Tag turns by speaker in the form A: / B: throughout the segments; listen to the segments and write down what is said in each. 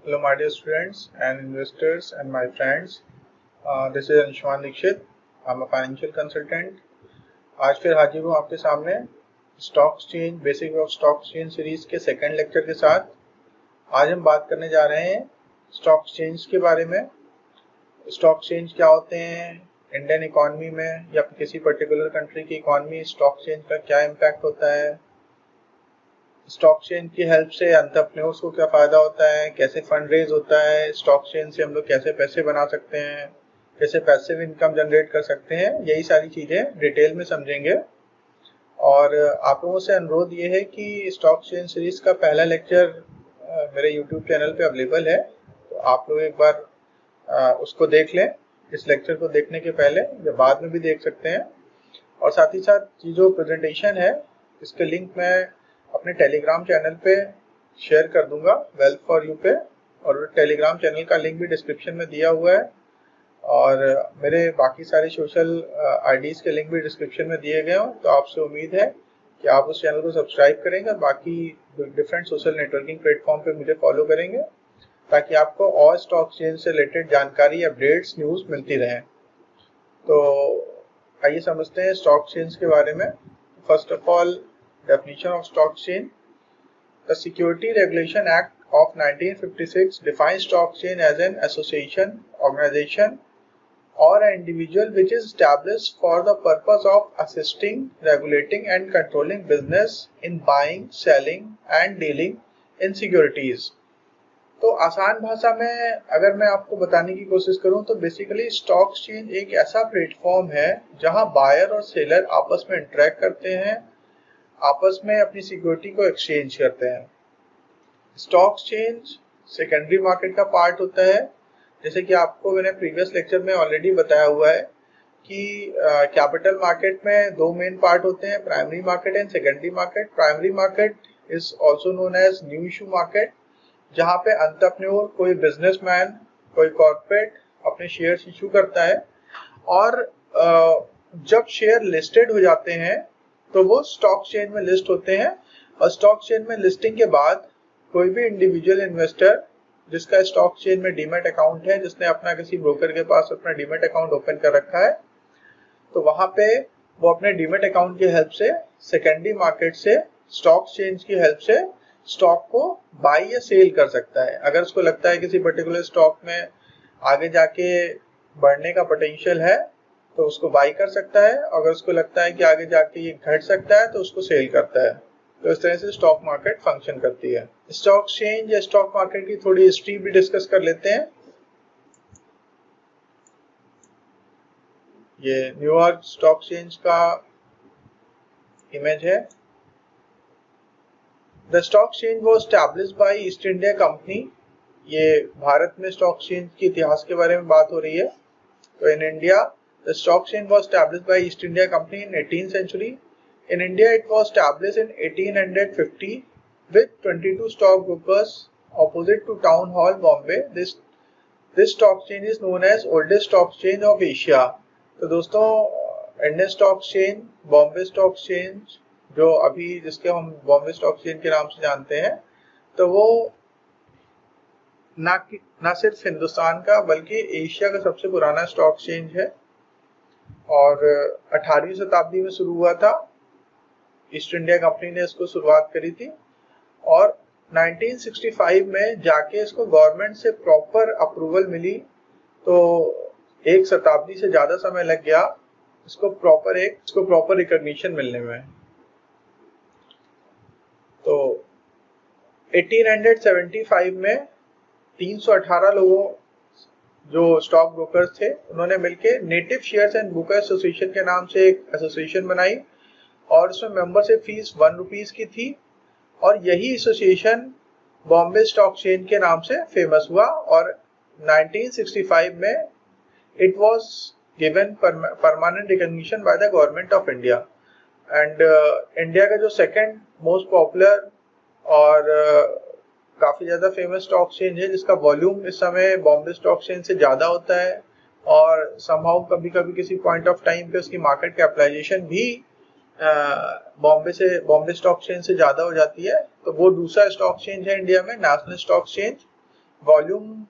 A: Hello, my dear students and investors and my friends. This is Anshuman Dixit. I'm a financial consultant. आज फिर हाजिर हूँ आपके सामने stock exchange basic of stock exchange series के second lecture के साथ। आज हम बात करने जा रहे हैं स्टॉक एक्सचेंज के बारे में। स्टॉक एक्सचेंज क्या होते हैं इंडियन इकोनॉमी में या किसी पर्टिकुलर कंट्री की इकोनॉमी, स्टॉक एक्सचेंज का क्या इम्पैक्ट होता है, स्टॉक एक्सचेंज की हेल्प से एंटरप्रेन्योर्स को क्या फायदा होता है, कैसे फंड रेज होता है, स्टॉक एक्सचेंज से हम लोग कैसे पैसे बना सकते हैं, कैसे पैसिव इनकम जनरेट कर सकते हैं, यही सारी चीजें डिटेल में समझेंगे। और आप लोगों से अनुरोध ये है कि स्टॉक एक्सचेंज सीरीज का पहला लेक्चर मेरे यूट्यूब चैनल पे अवेलेबल है, तो आप लोग एक बार उसको देख लें। इस लेक्चर को देखने के पहले या बाद में भी देख सकते हैं। और साथ ही साथ ये जो प्रेजेंटेशन है इसके लिंक मैं अपने टेलीग्राम चैनल पे शेयर कर दूंगा, वेल्थ फॉर यू पे, और टेलीग्राम चैनल का लिंक भी डिस्क्रिप्शन में दिया हुआ है और मेरे बाकी सारे सोशल आईडीज के लिंक भी डिस्क्रिप्शन में दिए गए हों। तो आपसे उम्मीद है कि आप उस चैनल को सब्सक्राइब करेंगे और बाकी डिफरेंट सोशल नेटवर्किंग प्लेटफॉर्म पे मुझे फॉलो करेंगे ताकि आपको और स्टॉक एक्सचेंज से रिलेटेड जानकारी, अपडेट्स, न्यूज़ मिलती रहे। तो आइए समझते हैं स्टॉक एक्सचेंज के बारे में। First of all, definition of stock exchange. The Security Regulation Act of 1956 defines stock exchange as an association, organization, or an individual which is established for the purpose of assisting, regulating, and controlling business in buying, selling, and dealing in securities. तो आसान भाषा में अगर मैं आपको बताने की कोशिश करूं तो बेसिकली स्टॉक एक्सचेंज एक ऐसा प्लेटफॉर्म है जहां बायर और सेलर आपस में इंटरेक्ट करते हैं, आपस में अपनी सिक्योरिटी को एक्सचेंज करते हैं। स्टॉक एक्सचेंज सेकेंडरी मार्केट का पार्ट होता है। जैसे कि आपको मैंने प्रीवियस लेक्चर में ऑलरेडी बताया हुआ है कि कैपिटल मार्केट में दो मेन पार्ट होते हैं, primary market and secondary market. Primary market is also known as new issue market, जहां पे एंटरप्रेन्योर, कोई बिजनेसमैन, कोई कॉर्पोरेट अपने शेयर्स इशू करता है और जब शेयर लिस्टेड हो जाते हैं तो वो स्टॉक एक्सचेंज में लिस्ट होते हैं। और स्टॉक एक्सचेंज में लिस्टिंग के बाद कोई भी इंडिविजुअल इन्वेस्टर जिसका स्टॉक एक्सचेंज में डीमैट अकाउंट है, जिसने अपना किसी ब्रोकर के पास अपना डीमैट अकाउंट ओपन कर रखा है, तो वहां पे वो अपने डीमैट अकाउंट की हेल्प से सेकेंडरी मार्केट से, स्टॉक एक्सचेंज की हेल्प से स्टॉक को बाई या सेल कर सकता है। अगर उसको लगता है किसी पर्टिकुलर स्टॉक में आगे जाके बढ़ने का पोटेंशियल है तो उसको बाई कर सकता है, अगर उसको लगता है कि आगे जाके ये घट सकता है तो उसको सेल करता है। तो इस तरह से स्टॉक मार्केट फंक्शन करती है। स्टॉक एक्सचेंज या स्टॉक मार्केट की थोड़ी हिस्ट्री भी डिस्कस कर लेते हैं। ये न्यूयॉर्क स्टॉक एक्सचेंज का इमेज है। The stock exchange was established bye east India company. ये भारत में स्टॉक एक्सचेंज के इतिहास के बारे में बात हो रही है। तो in India the stock exchange was established by East India Company in 18th century. In India, it was established in 1850 with 22 stockbrokers opposite to Town Hall, Bombay. This stock exchange is known as oldest stock exchange of Asia. तो दोस्तों, Indian stock exchange, Bombay stock exchange, जो अभी जिसके हम Bombay stock exchange के नाम से जानते हैं, तो वो ना सिर्फ हिंदुस्तान का बल्कि एशिया का सबसे पुराना स्टॉक एक्सचेंज है और 18वीं शताब्दी में शुरू हुआ था। ईस्ट इंडिया कंपनी ने इसको शुरुआत करी थी और 1965 में जाके इसको गवर्नमेंट से प्रॉपर अप्रूवल मिली। तो एक शताब्दी से ज्यादा समय लग गया इसको प्रॉपर रिकॉग्निशन मिलने में। तो 1875 में 318 लोगों जो स्टॉक ब्रोकर्स थे उन्होंने मिलके native shares and broker association के नाम से एक एसोसिएशन बनाई और इसमें मेंबरशिप फीस 1 रुपीज की थी। और यही एसोसिएशन बॉम्बे स्टॉक एक्सचेंज के नाम से फेमस हुआ और 1965 में it was given permanent recognition by the government of India. And India का जो सेकंड मोस्ट पॉपुलर और काफी ज्यादा फेमस स्टॉक एक्सचेंज है, जिसका वॉल्यूम इस समय बॉम्बे स्टॉक एक्सचेंज से ज्यादा होता है और समहाउ कभी कभी किसी पॉइंट ऑफ टाइम पे उसकी मार्केट कैपिटलाइजेशन भी बॉम्बे स्टॉक एक्सचेंज से ज्यादा हो जाती है। तो वो दूसरा स्टॉक एक्सचेंज है इंडिया में, नेशनल स्टॉक एक्सचेंज, वॉल्यूम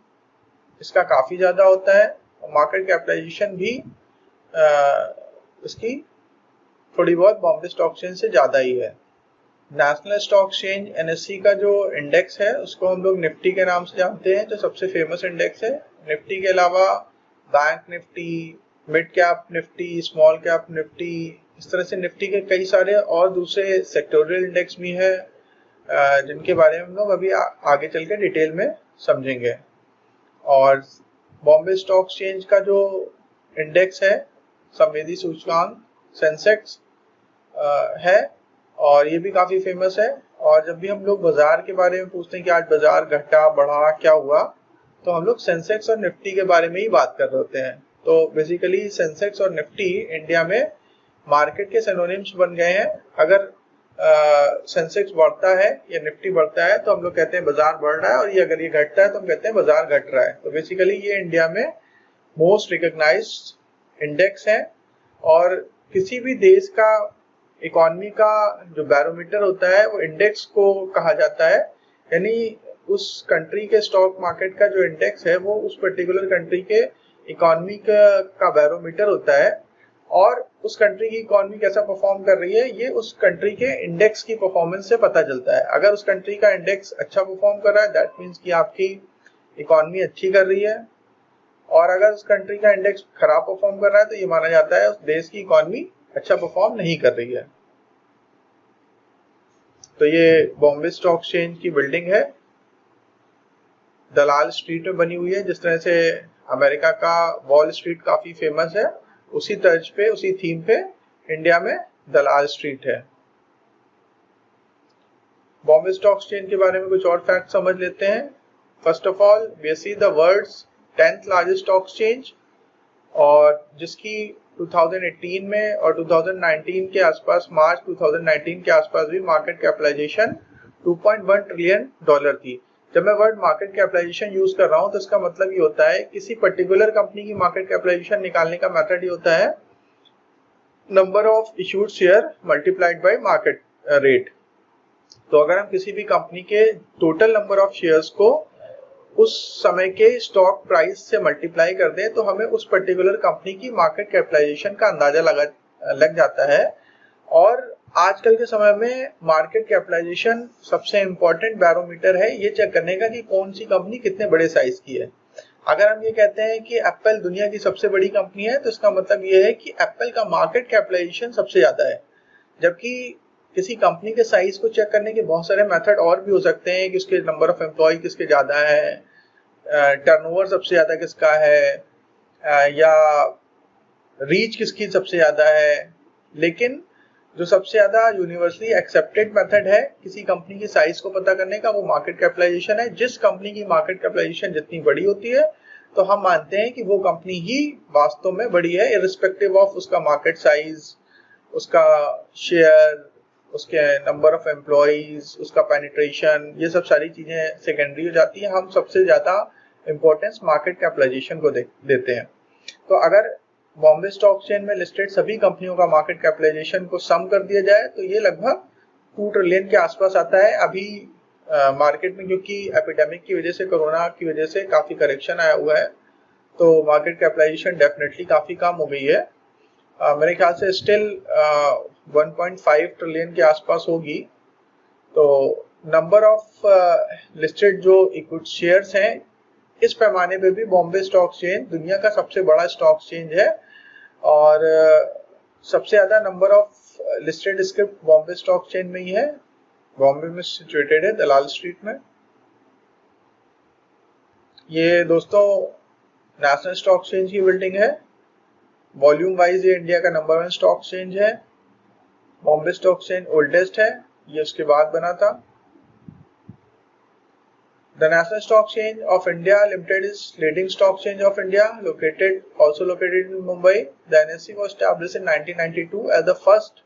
A: इसका काफ़ी ज़्यादा होता है और मार्केट कैपिटलाइजेशन भी इसकी थोड़ी बहुत बॉम्बे स्टॉक एक्सचेंज से ज़्यादा ही है। नेशनल स्टॉक एक्सचेंज NSE का जो इंडेक्स है उसको हम लोग निफ्टी के नाम से जानते हैं, जो सबसे फेमस इंडेक्स है। निफ्टी के अलावा bank Nifty, mid cap Nifty, small cap Nifty, इस तरह से निफ्टी के कई सारे और दूसरे सेक्टोरियल इंडेक्स भी हैं जिनके बारे में हम लोग अभी आगे चल के डिटेल में समझेंगे। और बॉम्बे स्टॉक एक्सचेंज का जो इंडेक्स है संवेदी सूचकांक सेंसेक्स है और ये भी काफ़ी फेमस है। और जब भी हम लोग बाजार के बारे में पूछते हैं कि आज बाजार घटा बढ़ा क्या हुआ, तो हम लोग सेंसेक्स और निफ्टी के बारे में ही बात कर रहे होते हैं। तो बेसिकली सेंसेक्स और निफ्टी इंडिया में मार्केट के सिनोनिम्स बन गए हैं। अगर सेंसेक्स बढ़ता है या निफ्टी बढ़ता है तो हम लोग कहते हैं बाजार बढ़ रहा है, और ये अगर ये घटता है तो हम कहते हैं बाजार घट रहा है। तो बेसिकली ये इंडिया में मोस्ट रिकॉग्नाइज्ड इंडेक्स है और किसी भी देश का इकोनॉमी का जो बैरोमीटर होता है वो इंडेक्स को कहा जाता है। यानी उस कंट्री के स्टॉक मार्केट का जो इंडेक्स है वो उस पर्टिकुलर कंट्री के इकोनॉमी का बैरोमीटर होता है, और उस कंट्री की इकोनॉमी कैसा परफॉर्म कर रही है ये उस कंट्री के इंडेक्स की परफॉर्मेंस से पता चलता है। अगर उस कंट्री का इंडेक्स अच्छा परफॉर्म कर रहा है दैट मीन्स कि आपकी इकोनॉमी अच्छी कर रही है, और अगर उस कंट्री का इंडेक्स खराब परफॉर्म कर रहा है तो ये माना जाता है उस देश की इकोनॉमी अच्छा परफॉर्म नहीं कर रही है। तो ये बॉम्बे स्टॉक एक्सचेंज की बिल्डिंग है, दलाल स्ट्रीट में बनी हुई है। जिस तरह से अमेरिका का वॉल स्ट्रीट काफी फेमस है, उसी तर्ज पे उसी थीम पे इंडिया में दलाल स्ट्रीट है। बॉम्बे स्टॉक एक्सचेंज के बारे में कुछ और फैक्ट समझ लेते हैं। First of all we see the world's 10th largest stock exchange, और जिसकी 2018 में और 2019 के आसपास, मार्च 2019 के आसपास भी मार्केट कैपिटलाइजेशन $2.1 ट्रिलियन थी। जब मैं वर्ड मार्केट कैपिटलाइजेशन यूज कर रहा हूं तो इसका मतलब ये होता है किसी पर्टिकुलर कंपनी की मार्केट कैपिटलाइजेशन निकालने का मेथड ये होता है number of issued share multiplied by market rate. तो अगर हम किसी भी कंपनी के टोटल नंबर ऑफ शेयर्स को उस समय के स्टॉक प्राइस से मल्टीप्लाई कर दें तो हमें उस पर्टिकुलर कंपनी की मार्केट कैपिटलाइजेशन का अंदाजा लग जाता है। और आजकल के समय में मार्केट कैपिटलाइजेशन सबसे इम्पोर्टेंट बैरोमीटर है ये चेक करने का कि कौन सी कंपनी कितने बड़े साइज की है। अगर हम ये कहते हैं कि एप्पल दुनिया की सबसे बड़ी कंपनी है तो इसका मतलब ये है कि एप्पल का मार्केट कैपिटलाइजेशन सबसे ज्यादा है। जबकि किसी कंपनी के साइज को चेक करने के बहुत सारे मेथड और भी हो सकते हैं कि उसके नंबर ऑफ एम्प्लॉय किसके ज्यादा है, टर्नओवर सबसे ज्यादा किसका है, या रीच किसकी सबसे ज्यादा है। लेकिन जो सबसे ज्यादा यूनिवर्सली एक्सेप्टेड मेथड है किसी कंपनी की साइज को पता करने का वो मार्केट कैपिटलाइजेशन है। जिस कंपनी की मार्केट कैपिटलाइजेशन जितनी बड़ी होती है तो हम मानते हैं कि वो कंपनी ही वास्तव में बड़ी है, इर्रिस्पेक्टिव ऑफ उसका मार्केट साइज, उसका शेयर, उसके नंबर ऑफ एम्प्लॉइज, उसका पेनिट्रेशन, ये सब सारी चीजें सेकेंडरी हो जाती है। हम सबसे ज्यादा इंपॉर्टेंस मार्केट कैपिटलाइजेशन को देते हैं। तो अगर बॉम्बे स्टॉक एक्सचेंज में लिस्टेड सभी कंपनियों का मार्केट कैपिटलाइजेशन को सम कर दिया जाए तो ये लगभग 2 ट्रिलियन के आसपास आता है। अभी मार्केट में क्योंकि एपिडेमिक की वजह से, कोरोना की वजह से काफी करेक्शन आया हुआ है तो मार्केट कैपिटलाइजेशन डेफिनेटली काफी कम हो गई है। मेरे ख्याल से स्टिल 1.5 ट्रिलियन के आसपास होगी। तो नंबर ऑफ लिस्टेड जो इक्विटी शेयर्स हैं इस पैमाने पे भी बॉम्बे स्टॉक एक्सचेंज दुनिया का सबसे बड़ा स्टॉक एक्सचेंज है, और सबसे ज्यादा number of listed script Bombay stock exchange में ही है। बॉम्बे में सिचुएटेड है दलाल स्ट्रीट में। ये दोस्तों नेशनल स्टॉक एक्सचेंज की बिल्डिंग है। वॉल्यूम वाइज ये इंडिया का नंबर 1 स्टॉक एक्सचेंज है। बॉम्बे स्टॉक एक्सचेंज ओल्डेस्ट है, ये उसके बाद बना था। The National Stock Exchange of India Limited is leading stock exchange of India, also located in Mumbai. The NSE was established in 1992 as the first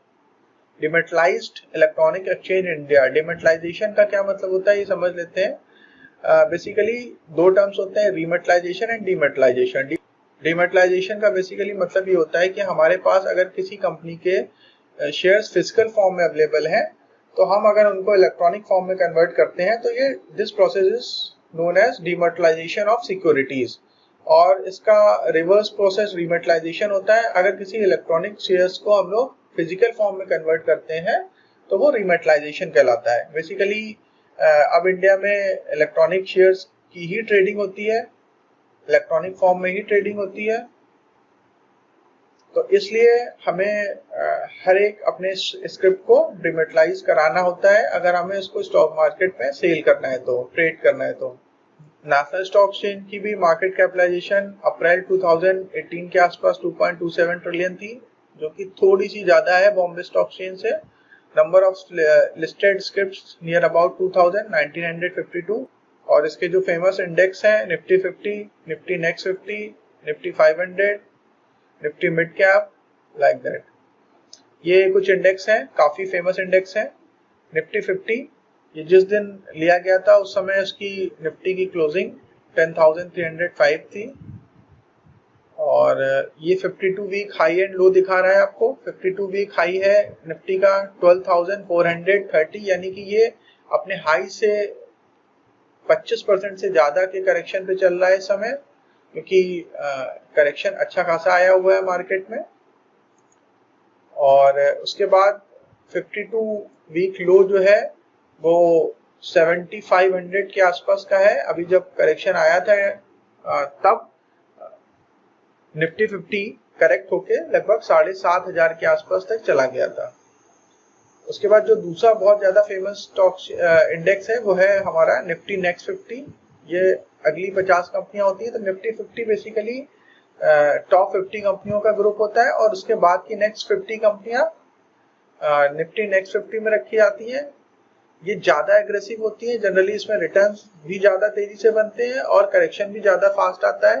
A: dematerialized electronic exchange in India. Dematerialization का क्या मतलब होता है ये समझ लेते हैं। Basically दो टर्म्स होते हैं, रीमेटलाइजेशन एंड डीमेटलाइजेशन। डीमेटलाइजेशन का बेसिकली मतलब ये होता है कि हमारे पास अगर किसी कंपनी के शेयर्स फिजिकल फॉर्म में अवेलेबल हैं तो हम अगर उनको इलेक्ट्रॉनिक फॉर्म में कन्वर्ट करते हैं तो ये this process is known as dematerialization of securities, और इसका रिवर्स प्रोसेस रीमेटलाइजेशन होता है। अगर किसी इलेक्ट्रॉनिक शेयर्स को हम लोग फिजिकल फॉर्म में कन्वर्ट करते हैं तो वो रीमेटलाइजेशन कहलाता है। बेसिकली अब इंडिया में इलेक्ट्रॉनिक शेयर्स की ही ट्रेडिंग होती है, इलेक्ट्रॉनिक फॉर्म में ही ट्रेडिंग होती है। तो इसलिए हमें हर एक अपने स्क्रिप्ट को डिमेटलाइज कराना होता है अगर हमें इसको स्टॉक मार्केट में सेल करना है, तो ट्रेड करना है। तो नेशनल स्टॉक एक्सचेंज की भी मार्केट कैपिटलाइजेशन अप्रैल 2018 के आसपास 2.27 ट्रिलियन थी, जो कि थोड़ी सी ज्यादा है बॉम्बे स्टॉक एक्सचेंज से। Number of listed scripts near about 1952, और इसके जो फेमस इंडेक्स हैं Nifty 50, Nifty next 50, Nifty 500, Nifty mid cap, like that. ये कुछ इंडेक्स हैं, काफी फेमस इंडेक्स हैं। निफ्टी 50 ये जिस दिन लिया गया था उस समय उसकी निफ्टी की क्लोजिंग 10,305 थी, और ये 52 वीक हाई एंड लो दिखा रहा है आपको। 52 वीक हाई है निफ्टी का 12,430, यानी कि ये अपने हाई से 25% से ज्यादा के करेक्शन पे चल रहा है इस समय, क्योंकि करेक्शन अच्छा खासा आया हुआ है मार्केट में। और उसके बाद 52 वीक लो जो है वो 7500 के आसपास का है। अभी जब करेक्शन आया था तब निफ्टी 50 करेक्ट होके लगभग 7,500 के आसपास तक चला गया था। उसके बाद जो दूसरा बहुत ज्यादा फेमस स्टॉक इंडेक्स है वो है हमारा निफ्टी नेक्स्ट 50। ये अगली 50 कंपनियां होती है, तो निफ्टी 50 बेसिकली टॉप 50 कंपनियों का ग्रुप होता है, और उसके बाद की नेक्स्ट 50 कंपनियां निफ्टी नेक्स्ट 50 में रखी जाती हैं। ये ज्यादा एग्रेसिव होती है, जनरली इसमें रिटर्न्स भी ज्यादा तेजी से बनते हैं और करेक्शन भी ज्यादा फास्ट आता है।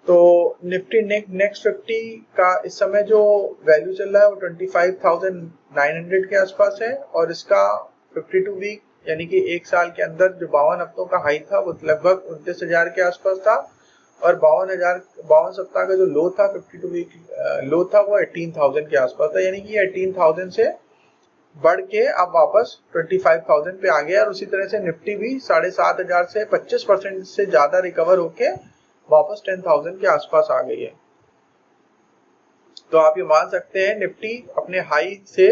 A: तो निफ्टी नेक्स्ट 50 का इस समय जो वैल्यू चल रहा है वो 25,900 के आसपास है, और इसका 52 वीक यानी कि एक साल के अंदर जो 52 हफ्तों का हाई था वो लगभग 29,000 के आसपास था, और 52 सप्ताह का जो लो था 52 वीक लो था वो 18,000 के आसपास था, यानी कि 18,000 से बढ़ के अब वापस 25,000 पे आ गया। और उसी तरह से निफ्टी भी 7,500 से 25% से ज्यादा रिकवर होके वापस 10,000 के आसपास आ गई है। तो आप ये मान सकते हैं निफ्टी अपने हाई से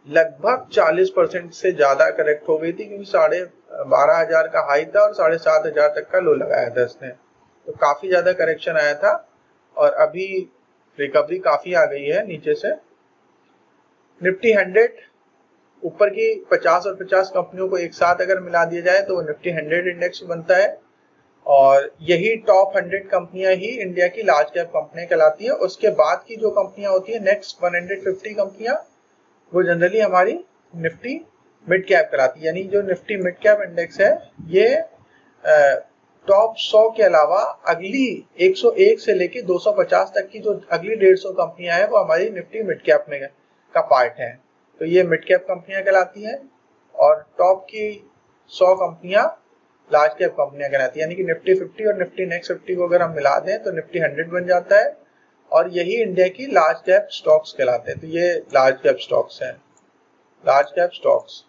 A: लगभग 40% से ज्यादा करेक्ट हो गई थी, क्योंकि 12,500 का हाई था और 7,500 तक का लो लगाया था इसने। तो काफी ज्यादा करेक्शन आया था, और अभी रिकवरी काफी आ गई है नीचे से। निफ्टी 100 ऊपर की 50 और 50 कंपनियों को एक साथ अगर मिला दिया जाए तो निफ्टी 100 इंडेक्स बनता है, और यही टॉप 100 कंपनियां ही इंडिया की लार्ज कैप कंपनियां कहलाती है। उसके बाद की जो कंपनियां होती है नेक्स्ट 150 कंपनियां, वो जनरली हमारी निफ्टी मिड कैप कहलाती है। यानी जो निफ्टी मिड कैप इंडेक्स है ये टॉप 100 के अलावा अगली 101 से लेके 250 तक की जो अगली 150 कंपनियां हैं वो हमारी निफ्टी मिड कैप में का पार्ट है। तो ये मिड कैप कंपनियां कहलाती हैं, और टॉप की 100 कंपनियां लार्ज कैप कंपनियां कहलाती है। यानी कि निफ्टी 50 और निफ्टी नेक्स्ट 50 को अगर हम मिला दें तो निफ्टी 100 बन जाता है, और यही इंडिया की लार्ज कैप स्टॉक्स कहलाते हैं। तो ये लार्ज कैप स्टॉक्स हैं, लार्ज कैप स्टॉक्स।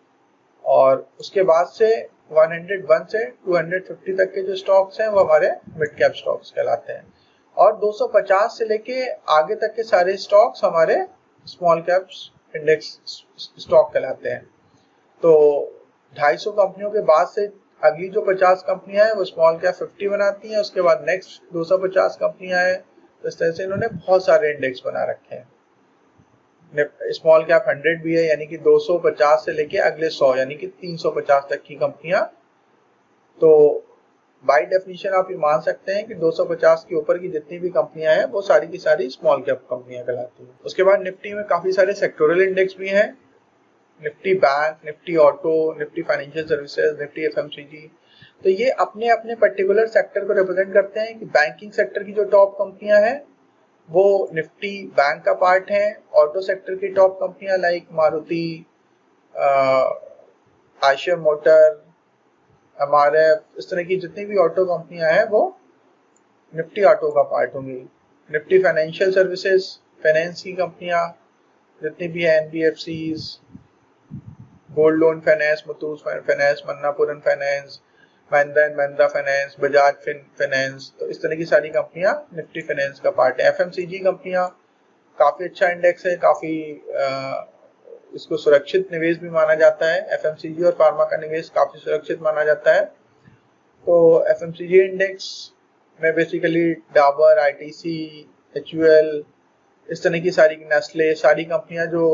A: और उसके बाद से 101 से 250 तक के जो स्टॉक्स हैं वो हमारे मिड कैप स्टॉक्स कहलाते हैं, और 250 से लेके आगे तक के सारे स्टॉक्स हमारे स्मॉल कैप इंडेक्स स्टॉक कहलाते हैं। तो 250 कंपनियों के बाद से अगली जो 50 कंपनियां हैं वो स्मॉल कैप 50 बनाती हैं, उसके बाद नेक्स्ट 250 कंपनियां हैं। तो इस तरह से इन्होंने बहुत सारे इंडेक्स बना रखे हैं। स्मॉल कैप 100 भी है, यानी कि 250 से लेके अगले 100 यानी कि 350 तक की कंपनियां। तो बाय डेफिनेशन आप ये मान सकते हैं कि 250 के ऊपर की जितनी भी कंपनियां हैं वो सारी की सारी स्मॉल कैप कंपनियां कहलाती हैं। उसके बाद निफ्टी में काफी सारे सेक्टोरल इंडेक्स भी हैं, Nifty bank, Nifty auto, Nifty financial services, Nifty FMCG. तो ये अपने अपने पर्टिकुलर सेक्टर को रिप्रेजेंट करते हैं कि बैंकिंग सेक्टर की जो टॉप कंपनियां हैं वो निफ्टी बैंक का पार्ट है। ऑटो सेक्टर की टॉप कंपनियां like Maruti, Eicher motor, MRF, इस तरह की जितनी भी ऑटो कंपनियां हैं वो निफ्टी ऑटो का पार्ट होंगी। निफ्टी फाइनेंशियल सर्विसेज, फाइनेंस की कंपनियां जितनी भी है, NBFCs, gold loan finance, Muthoot finance, Manappuram finance, Mahindra and Mahindra finance, Bajaj finance, तो इस तरह की सारी कंपनियां निफ्टी फाइनेंस का पार्ट है। एफएमसीजी कंपनियां काफी अच्छा इंडेक्स है, काफी इसको सुरक्षित निवेश भी माना जाता है। एफएमसीजी और फार्मा का निवेश काफी सुरक्षित माना जाता है। तो एफएमसीजी इंडेक्स में बेसिकली डाबर, आईटीसी, एचयूएल, इस तरह की सारी, नेस्ले, सारी कंपनियां जो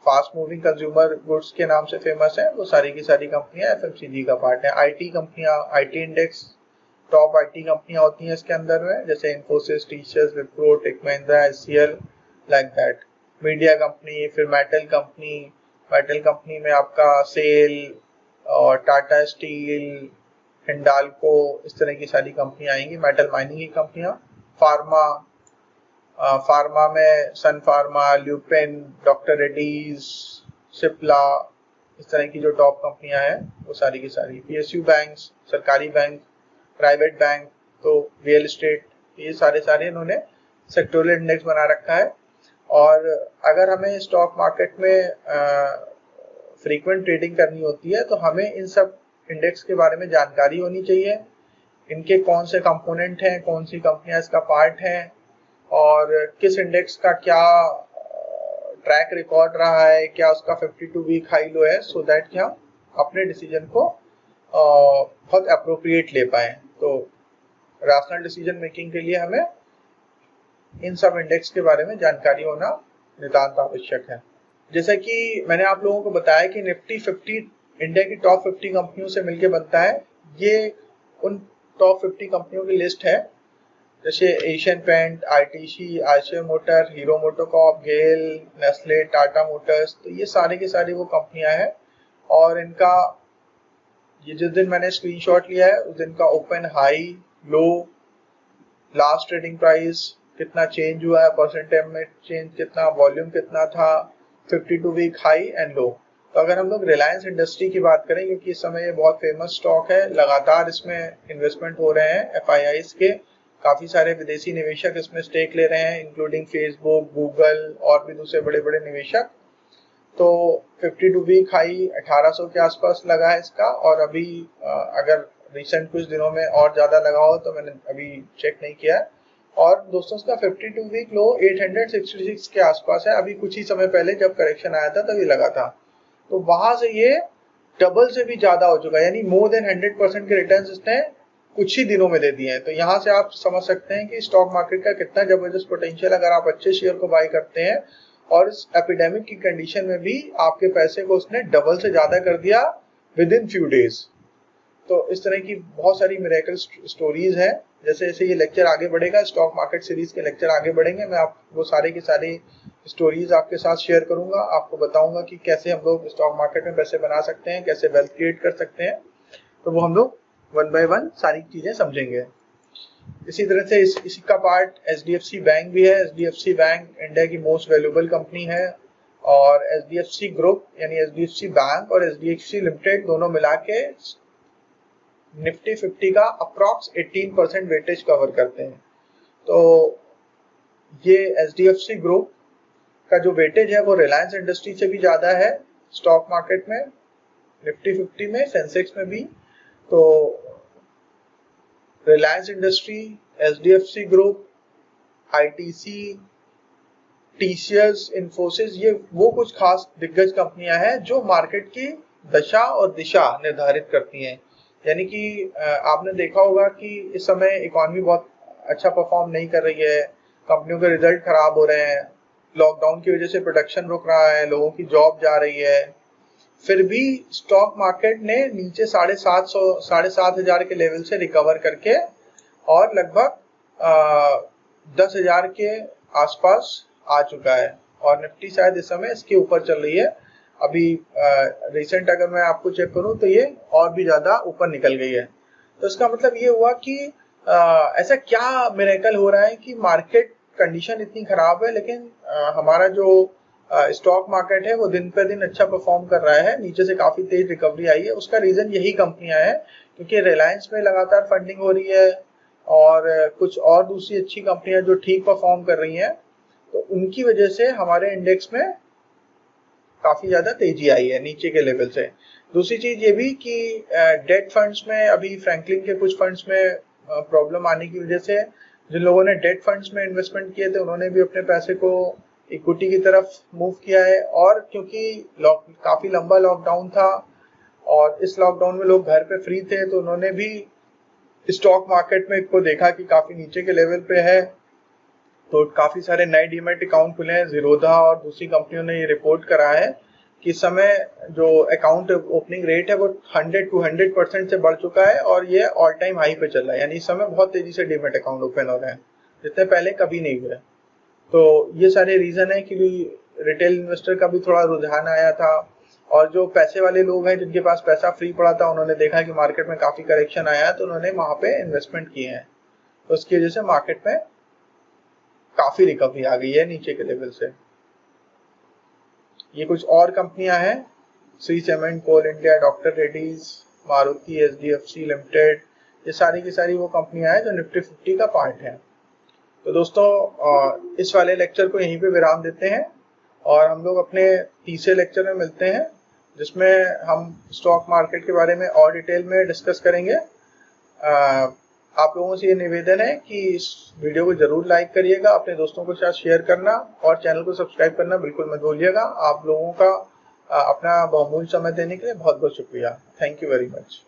A: फास्ट मूविंग कंज्यूमर गुड्स के नाम से फेमस है, वो सारी की सारी कंपनियां एफएमसीजी का पार्ट है। आईटी कंपनियां, आईटी इंडेक्स, टॉप आईटी कंपनियां होती हैं इसके अंदर में, जैसे Infosys, TCS, Wipro, Tech Mahindra, HCL, like that. Media company, फिर मेटल कंपनी, मेटल कंपनी में आपका सेल और टाटा स्टील, हिंडाल्को, इस तरह की सारी कंपनियां आएंगी। मेटल माइनिंग की कंपनियां। फार्मा, फार्मा में Sun pharma, Lupin, doctor Reddy's, Cipla, इस तरह की जो टॉप कंपनियां हैं वो सारी की सारी। पीएसयू बैंक, सरकारी बैंक, प्राइवेट बैंक, तो रियल एस्टेट, ये सारे इन्होंने सेक्टोरियल इंडेक्स बना रखा है। और अगर हमें स्टॉक मार्केट में फ्रीक्वेंट ट्रेडिंग करनी होती है तो हमें इन सब इंडेक्स के बारे में जानकारी होनी चाहिए। इनके कौन से कंपोनेंट हैं, कौन सी कंपनियां इसका पार्ट हैं, और किस इंडेक्स का क्या ट्रैक रिकॉर्ड रहा है, क्या उसका 52 वीक हाई लो है, सो दैट कि हम अपने डिसीजन को बहुत अप्रोप्रिएट ले पाए। तो रैशनल डिसीजन मेकिंग के लिए हमें इन सब इंडेक्स के बारे में जानकारी होना नितांत आवश्यक है। जैसा कि मैंने आप लोगों को बताया कि निफ्टी 50 इंडिया की टॉप 50 कंपनियों से मिलकर बनता है। ये उन टॉप 50 कंपनियों की लिस्ट है, जैसे Asian paint, ITC, ICI motor, Hero MotoCorp, GAIL, Nestle, Tata motors, तो ये सारे की सारी वो कंपनियां हैं। और इनका ये जिस दिन मैंने स्क्रीनशॉट लिया है उस दिन का ओपन, हाई, लो, लास्ट ट्रेडिंग प्राइस कितना चेंज हुआ है, परसेंटेज में चेंज कितना, वॉल्यूम कितना था, 52 वीक हाई एंड लो। तो अगर हम लोग रिलायंस इंडस्ट्री की बात करें, क्योंकि इस समय ये बहुत फेमस स्टॉक है, लगातार इसमें इन्वेस्टमेंट हो रहे हैं एफआईआईज के, काफी सारे विदेशी निवेशक इसमें स्टेक ले रहे हैं, इंक्लूडिंग फेसबुक, गूगल और भी दूसरे बड़े बड़े निवेशक। तो 52 वीक हाई 1800 के आसपास लगा है इसका, और अभी अगर रिसेंट कुछ दिनों में और ज्यादा लगा हो तो मैंने अभी चेक नहीं किया है। और दोस्तों इसका 52 वीक लो 866 के आसपास है। अभी कुछ ही समय पहले जब करेक्शन आया था तभी लगा था, तो वहां से ये डबल से भी ज्यादा हो चुका है, यानी मोर देन 100% के रिटर्न्स इसने कुछ ही दिनों में दे दिए हैं। तो यहाँ से आप समझ सकते हैं कि स्टॉक मार्केट का कितना जबरदस्त पोटेंशियल, अगर आप अच्छे शेयर को बाय करते हैं और इस एपिडेमिक की कंडीशन में भी आपके पैसे को उसने डबल से ज्यादा कर दिया विद इन फ्यू डेज। तो इस तरह की बहुत सारी मिरेकल स्टोरीज हैं। जैसे जैसे ये लेक्चर आगे बढ़ेगा, स्टॉक मार्केट सीरीज के लेक्चर आगे बढ़ेंगे, मैं आप वो सारे की सारी स्टोरीज आपके साथ शेयर करूंगा, आपको बताऊंगा कि कैसे हम लोग स्टॉक मार्केट में पैसे बना सकते हैं, कैसे वेल्थ क्रिएट कर सकते हैं। तो वो हम लोग वन बाय वन सारी चीजें समझेंगे। इसी तरह से इसी का पार्ट एचडीएफसी बैंक भी है। एचडीएफसी बैंक इंडिया की मोस्ट वैल्यूएबल कंपनी है, और एचडीएफसी ग्रुप यानी एचडीएफसी बैंक और एचडीएफसी लिमिटेड दोनों मिला के निफ्टी 50 का अप्रॉक्स 18% वेटेज कवर करते हैं। तो ये एचडीएफसी ग्रुप का जो वेटेज है वो रिलायंस इंडस्ट्री से भी ज्यादा है स्टॉक मार्केट में, निफ्टी 50 में, सेंसेक्स में भी। तो Reliance industry, HDFC group, ITC, TCS, Infosys, ये वो कुछ खास दिग्गज कंपनियां हैं जो मार्केट की दशा और दिशा निर्धारित करती हैं। यानी कि आपने देखा होगा कि इस समय इकोनॉमी बहुत अच्छा परफॉर्म नहीं कर रही है, कंपनियों के रिजल्ट खराब हो रहे हैं, लॉकडाउन की वजह से प्रोडक्शन रुक रहा है, लोगों की जॉब जा रही है, फिर भी स्टॉक मार्केट ने नीचे 7,500 के लेवल से रिकवर करके और लगभग 10,000 के आसपास आ चुका है, और निफ्टी शायद इस समय इसके ऊपर चल रही है। अभी रिसेंट अगर मैं आपको चेक करूं तो ये और भी ज्यादा ऊपर निकल गई है। तो इसका मतलब ये हुआ कि ऐसा क्या मिरेकल हो रहा है कि मार्केट कंडीशन इतनी खराब है, लेकिन हमारा जो स्टॉक मार्केट है वो दिन पे दिन अच्छा परफॉर्म कर रहा है, नीचे से काफी तेज रिकवरी आई है। उसका रीजन यही कंपनियां हैं, क्योंकि रिलायंस में लगातार फंडिंग हो रही है, और कुछ और दूसरी अच्छी कंपनियां जो ठीक परफॉर्म कर रही हैं, तो उनकी वजह से हमारे इंडेक्स में काफी ज्यादा तेजी आई है नीचे के लेवल से। दूसरी चीज ये भी कि डेट फंड्स में अभी फ्रैंकलिन के कुछ फंड्स में प्रॉब्लम आने की वजह से जिन लोगों ने डेट फंड्स में इन्वेस्टमेंट किए थे उन्होंने भी अपने पैसे को इक्विटी की तरफ मूव किया है। और क्योंकि काफी लंबा लॉकडाउन था और इस लॉकडाउन में लोग घर पे फ्री थे तो उन्होंने भी स्टॉक मार्केट में इसको देखा कि काफी नीचे के लेवल पे है, तो काफी सारे नए डीमैट अकाउंट खुले हैं। जीरोधा और दूसरी कंपनियों ने ये रिपोर्ट करा है कि इस समय जो अकाउंट ओपनिंग रेट है वो 100% से बढ़ चुका है और ये ऑल टाइम हाई पे चल रहा है, यानी इस समय बहुत तेजी से डीमैट अकाउंट ओपन हो रहे हैं जितने पहले कभी नहीं हुए। तो ये सारे रीजन है कि रिटेल इन्वेस्टर का भी थोड़ा रुझान आया था और जो पैसे वाले लोग हैं जिनके पास पैसा फ्री पड़ा था उन्होंने देखा कि मार्केट में काफी करेक्शन आया है तो उन्होंने वहां पे इन्वेस्टमेंट किए हैं। तो उसकी वजह से मार्केट में काफी रिकवरी आ गई है नीचे के लेवल से। ये कुछ और कंपनियां हैं, Shree cement, coal India, doctor Reddy's, Maruti, HDFC limited, ये सारी की सारी वो कंपनियां हैं जो निफ्टी 50 का पार्ट है। तो दोस्तों इस वाले लेक्चर को यहीं पे विराम देते हैं और हम लोग अपने तीसरे लेक्चर में मिलते हैं जिसमें हम स्टॉक मार्केट के बारे में और डिटेल में डिस्कस करेंगे। आप लोगों से ये निवेदन है कि इस वीडियो को जरूर लाइक करिएगा, अपने दोस्तों के साथ शेयर करना और चैनल को सब्सक्राइब करना बिल्कुल मत भूलिएगा। आप लोगों का अपना बहुमूल्य समय देने के लिए बहुत बहुत शुक्रिया। Thank you very much.